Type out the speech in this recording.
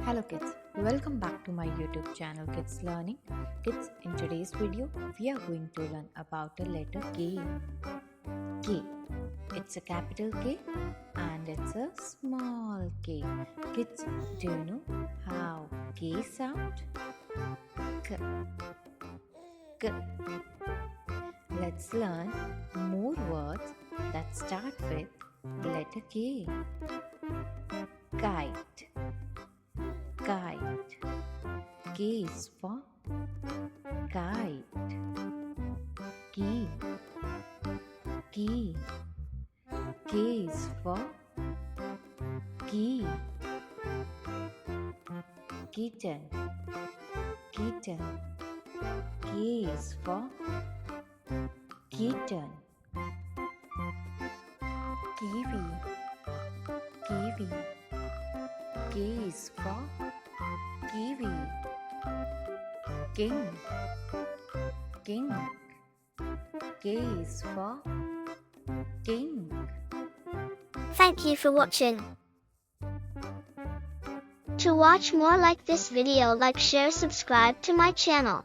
Hello kids, welcome back to my YouTube channel Kids Learning. Kids, in today's video, we are going to learn about a letter K. K. It's a capital K and it's a small k. Kids, do you know how K sound? K. K. Let's learn more words that start with letter K. Kite. Kite. K is for kite. Key. Key. K is for key. Kitten. Kitten. K is for kitten. Kiwi. Kiwi. K is for kiwi. King. King. K is for king. Thank you for watching. To watch more like this video, like, share, subscribe to my channel.